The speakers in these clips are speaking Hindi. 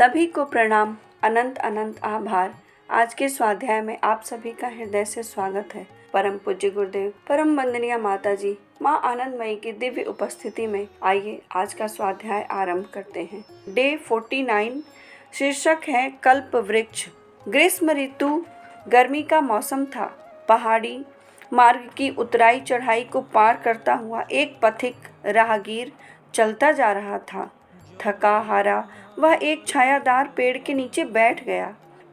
सभी को प्रणाम, अनंत अनंत आभार। आज के स्वाध्याय में आप सभी का हृदय से स्वागत है। परम पूज्य गुरुदेव, परम वंदनीय माता जी, माँ आनंदमयी की दिव्य उपस्थिति में आइए आज का स्वाध्याय आरंभ करते हैं। डे 49, शीर्षक है कल्प वृक्ष। ग्रीष्म ऋतु, गर्मी का मौसम था। पहाड़ी मार्ग की उतराई चढ़ाई को पार करता हुआ एक पथिक राहगीर चलता जा रहा था। थका हारा वह एक छायादार पेड़ के नीचे बैठ गया।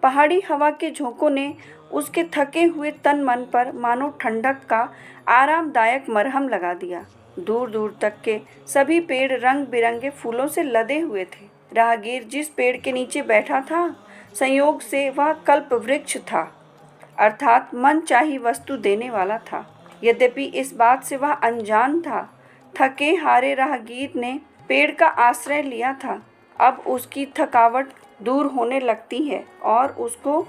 पहाड़ी हवा के झोंकों ने उसके थके हुए तन मन पर मानो ठंडक का आरामदायक मरहम लगा दिया। दूर दूर तक के सभी पेड़ रंग बिरंगे फूलों से लदे हुए थे। राहगीर जिस पेड़ के नीचे बैठा था, संयोग से वह कल्प वृक्ष था, अर्थात मनचाही वस्तु देने वाला था। यद्यपि इस बात से वह अनजान था। थके हारे राहगीर ने पेड़ का आश्रय लिया था। अब उसकी थकावट दूर होने लगती है और उसको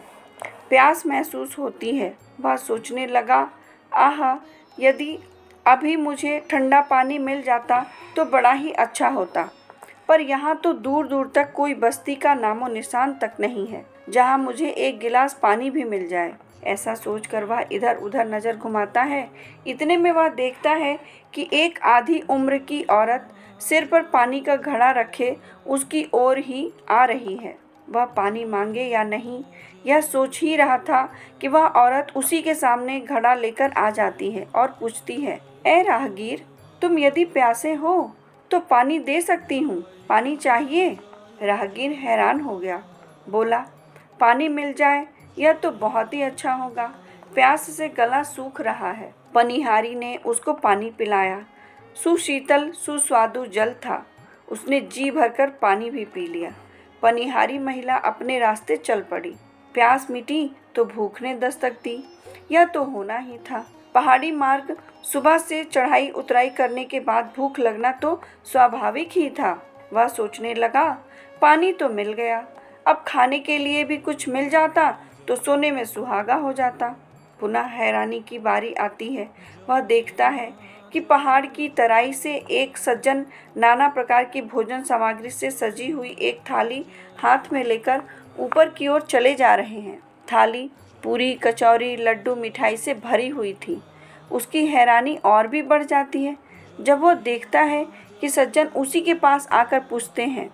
प्यास महसूस होती है। वह सोचने लगा, आहा, यदि अभी मुझे ठंडा पानी मिल जाता तो बड़ा ही अच्छा होता। पर यहाँ तो दूर दूर तक कोई बस्ती का नामो निशान तक नहीं है जहाँ मुझे एक गिलास पानी भी मिल जाए। ऐसा सोचकर वह इधर उधर नज़र घुमाता है। इतने में वह देखता है कि एक आधी उम्र की औरत सिर पर पानी का घड़ा रखे उसकी ओर ही आ रही है। वह पानी मांगे या नहीं, यह सोच ही रहा था कि वह औरत उसी के सामने घड़ा लेकर आ जाती है और पूछती है, ए राहगीर, तुम यदि प्यासे हो तो पानी दे सकती हूँ, पानी चाहिए? राहगीर हैरान हो गया। बोला, पानी मिल जाए यह तो बहुत ही अच्छा होगा, प्यास से गला सूख रहा है। पनिहारी ने उसको पानी पिलाया। सुशीतल सुस्वादु जल था। उसने जी भरकर पानी भी पी लिया। पनिहारी महिला अपने रास्ते चल पड़ी। प्यास मिटी तो भूख ने दस्तक दी। यह तो होना ही था। पहाड़ी मार्ग सुबह से चढ़ाई उतराई करने के बाद भूख लगना तो स्वाभाविक ही था। वह सोचने लगा, पानी तो मिल गया, अब खाने के लिए भी कुछ मिल जाता तो सोने में सुहागा हो जाता। पुनः हैरानी की बारी आती है। वह देखता है कि पहाड़ की तराई से एक सज्जन नाना प्रकार की भोजन सामग्री से सजी हुई एक थाली हाथ में लेकर ऊपर की ओर चले जा रहे हैं। थाली पूरी, कचौरी, लड्डू, मिठाई से भरी हुई थी। उसकी हैरानी और भी बढ़ जाती है जब वह देखता है कि सज्जन उसी के पास आकर पूछते हैं,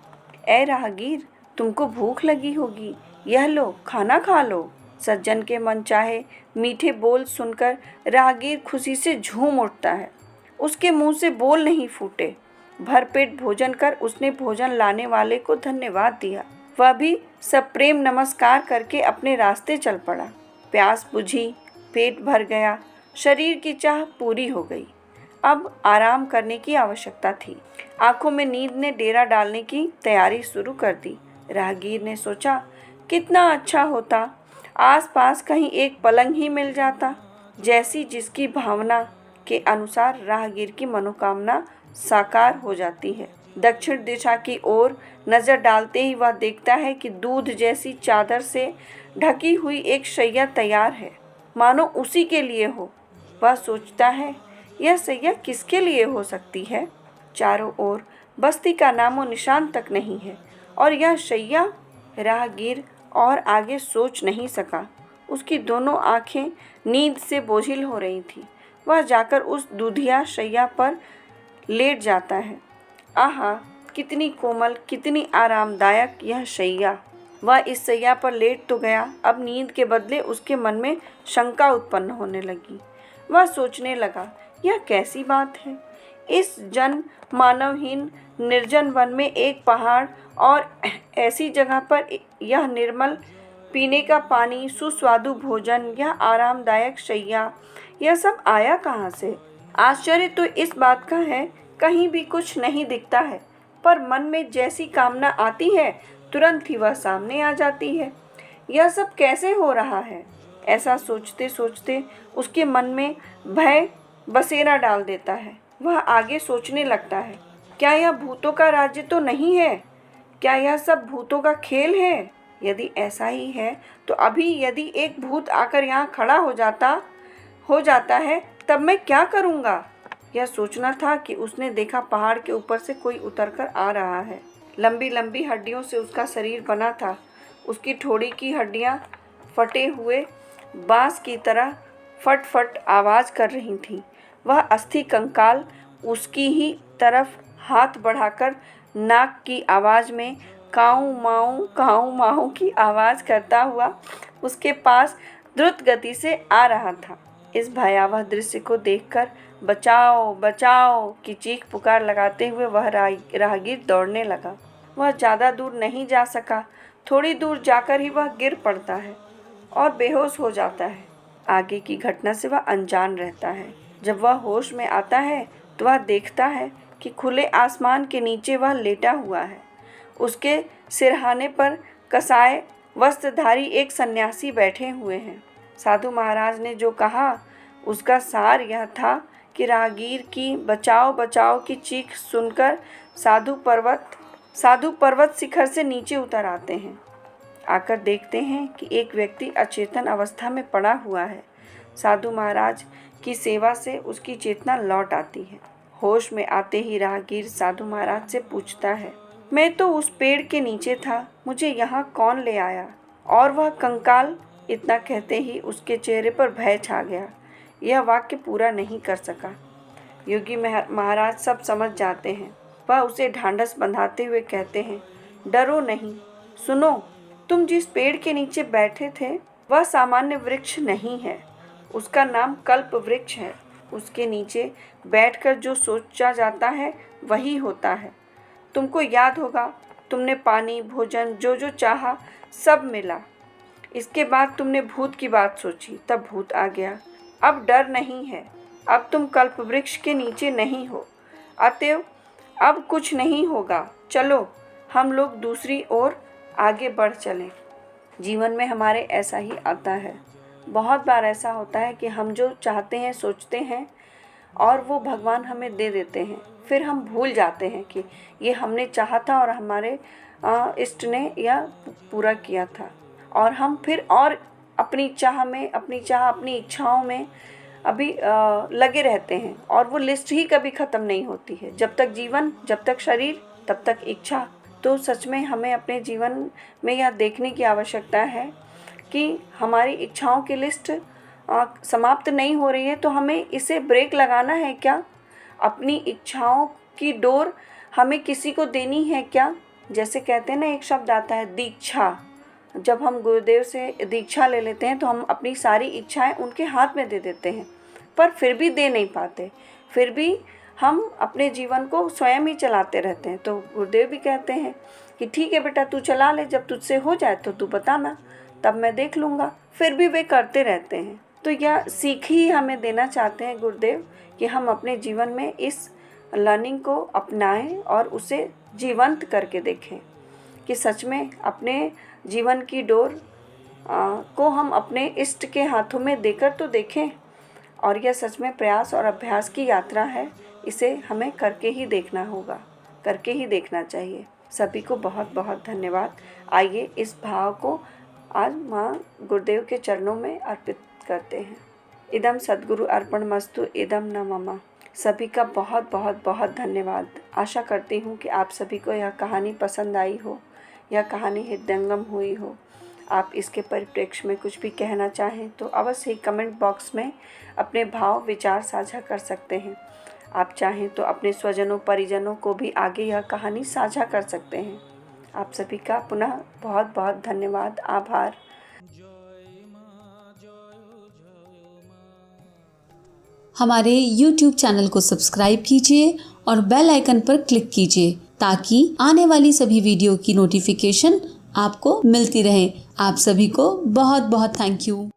ए राहगीर, तुमको भूख लगी होगी, यह लो, खाना खा लो। सज्जन के मनचाहे मीठे बोल सुनकर राहगीर खुशी से झूम उठता है। उसके मुंह से बोल नहीं फूटे। भरपेट भोजन कर उसने भोजन लाने वाले को धन्यवाद दिया। वह भी सप्रेम नमस्कार करके अपने रास्ते चल पड़ा। प्यास बुझी, पेट भर गया, शरीर की चाह पूरी हो गई। अब आराम करने की आवश्यकता थी। आंखों में नींद ने डेरा डालने की तैयारी शुरू कर दी। राहगीर ने सोचा, कितना अच्छा होता आसपास कहीं एक पलंग ही मिल जाता, जैसी जिसकी भावना के अनुसार राहगीर की मनोकामना साकार हो जाती है। दक्षिण दिशा की ओर नजर डालते ही वह देखता है कि दूध जैसी चादर से ढकी हुई एक शैया तैयार है, मानो उसी के लिए हो। वह सोचता है, यह शैया किसके लिए हो सकती है? चारों ओर बस्ती का नामो निशान तक नहीं है और यह शैया? राहगीर और आगे सोच नहीं सका। उसकी दोनों आंखें नींद से बोझिल हो रही थीं। वह जाकर उस दूधिया शैया पर लेट जाता है। आहा, कितनी कोमल, कितनी आरामदायक यह शैया। वह इस शैया पर लेट तो गया, अब नींद के बदले उसके मन में शंका उत्पन्न होने लगी। वह सोचने लगा, यह कैसी बात है? इस जन मानवहीन निर्जन वन में एक पहाड़ और ऐसी जगह पर यह निर्मल पीने का पानी, सुस्वादु भोजन, यह आरामदायक शैया, यह सब आया कहाँ से? आश्चर्य तो इस बात का है, कहीं भी कुछ नहीं दिखता है, पर मन में जैसी कामना आती है तुरंत ही वह सामने आ जाती है। यह सब कैसे हो रहा है? ऐसा सोचते सोचते उसके मन में भय बसेरा डाल देता है। वह आगे सोचने लगता है, क्या यह भूतों का राज्य तो नहीं है? क्या यह सब भूतों का खेल है? यदि ऐसा ही है तो अभी यदि एक भूत आकर यहाँ खड़ा हो जाता है तब मैं क्या करूँगा? यह सोचना था कि उसने देखा पहाड़ के ऊपर से कोई उतरकर आ रहा है। लंबी लंबी हड्डियों से उसका शरीर बना था। उसकी ठोड़ी की हड्डियां फटे हुए बांस की तरह फट फट आवाज़ कर रही थीं। वह अस्थि कंकाल उसकी ही तरफ हाथ बढ़ाकर नाक की आवाज़ में काऊ माऊ की आवाज़ करता हुआ उसके पास द्रुत गति से आ रहा था। इस भयावह दृश्य को देखकर बचाओ बचाओ की चीख पुकार लगाते हुए वह राहगीर दौड़ने लगा। वह ज़्यादा दूर नहीं जा सका। थोड़ी दूर जाकर ही वह गिर पड़ता है और बेहोश हो जाता है। आगे की घटना से वह अनजान रहता है। जब वह होश में आता है तो वह देखता है कि खुले आसमान के नीचे वह लेटा हुआ है। उसके सिरहाने पर कसाय वस्त्रधारी एक सन्यासी बैठे हुए हैं। साधु महाराज ने जो कहा उसका सार यह था कि राहगीर की बचाओ बचाओ की चीख सुनकर साधु पर्वत शिखर से नीचे उतर आते हैं। आकर देखते हैं कि एक व्यक्ति अचेतन अवस्था में पड़ा हुआ है। साधु महाराज की सेवा से उसकी चेतना लौट आती है। होश में आते ही राहगीर साधु महाराज से पूछता है, मैं तो उस पेड़ के नीचे था, मुझे यहाँ कौन ले आया? और वह कंकाल? इतना कहते ही उसके चेहरे पर भय छा गया। यह वाक्य पूरा नहीं कर सका। योगी महाराज सब समझ जाते हैं। वह उसे ढांढस बंधाते हुए कहते हैं, डरो नहीं, सुनो, तुम जिस पेड़ के नीचे बैठे थे वह सामान्य वृक्ष नहीं है, उसका नाम कल्प वृक्ष है। उसके नीचे बैठकर जो सोचा जाता है वही होता है। तुमको याद होगा, तुमने पानी भोजन जो जो चाहा सब मिला। इसके बाद तुमने भूत की बात सोची, तब भूत आ गया। अब डर नहीं है, अब तुम कल्प वृक्ष के नीचे नहीं हो, अतएव अब कुछ नहीं होगा। चलो हम लोग दूसरी ओर आगे बढ़ चलें। जीवन में हमारे ऐसा ही आता है। बहुत बार ऐसा होता है कि हम जो चाहते हैं सोचते हैं और वो भगवान हमें दे देते हैं, फिर हम भूल जाते हैं कि ये हमने चाहा था और हमारे इष्ट ने यह पूरा किया था। और हम फिर और अपनी इच्छाओं में अभी लगे रहते हैं और वो लिस्ट ही कभी ख़त्म नहीं होती है। जब तक जीवन, जब तक शरीर, तब तक इच्छा। तो सच में हमें अपने जीवन में यह देखने की आवश्यकता है कि हमारी इच्छाओं की लिस्ट समाप्त नहीं हो रही है, तो हमें इसे ब्रेक लगाना है क्या? अपनी इच्छाओं की डोर हमें किसी को देनी है क्या? जैसे कहते हैं ना, एक शब्द आता है दीक्षा। जब हम गुरुदेव से दीक्षा ले लेते हैं तो हम अपनी सारी इच्छाएं उनके हाथ में दे देते हैं, पर फिर भी दे नहीं पाते। फिर भी हम अपने जीवन को स्वयं ही चलाते रहते हैं। तो गुरुदेव भी कहते हैं कि ठीक है बेटा, तू चला ले, जब तुझसे हो जाए तो तू बताना, तब मैं देख लूँगा। फिर भी वे करते रहते हैं। तो यह सीख ही हमें देना चाहते हैं गुरुदेव कि हम अपने जीवन में इस लर्निंग को अपनाएं और उसे जीवंत करके देखें कि सच में अपने जीवन की डोर को हम अपने इष्ट के हाथों में देकर तो देखें। और यह सच में प्रयास और अभ्यास की यात्रा है। इसे हमें करके ही देखना होगा, करके ही देखना चाहिए। सभी को बहुत बहुत धन्यवाद। आइए इस भाव को आज माँ गुरुदेव के चरणों में अर्पित करते हैं। इदम सद्गुरु अर्पणमस्तु, इदम न मम। सभी का बहुत बहुत बहुत धन्यवाद। आशा करती हूँ कि आप सभी को यह कहानी पसंद आई हो, यह कहानी हृदयंगम हुई हो। आप इसके परिप्रेक्ष्य में कुछ भी कहना चाहें तो अवश्य ही कमेंट बॉक्स में अपने भाव विचार साझा कर सकते हैं। आप चाहें तो अपने स्वजनों परिजनों को भी आगे यह कहानी साझा कर सकते हैं। आप सभी का पुनः बहुत बहुत धन्यवाद, आभार। हमारे YouTube चैनल को सब्सक्राइब कीजिए और बेल आइकन पर क्लिक कीजिए ताकि आने वाली सभी वीडियो की नोटिफिकेशन आपको मिलती रहे। आप सभी को बहुत बहुत थैंक यू।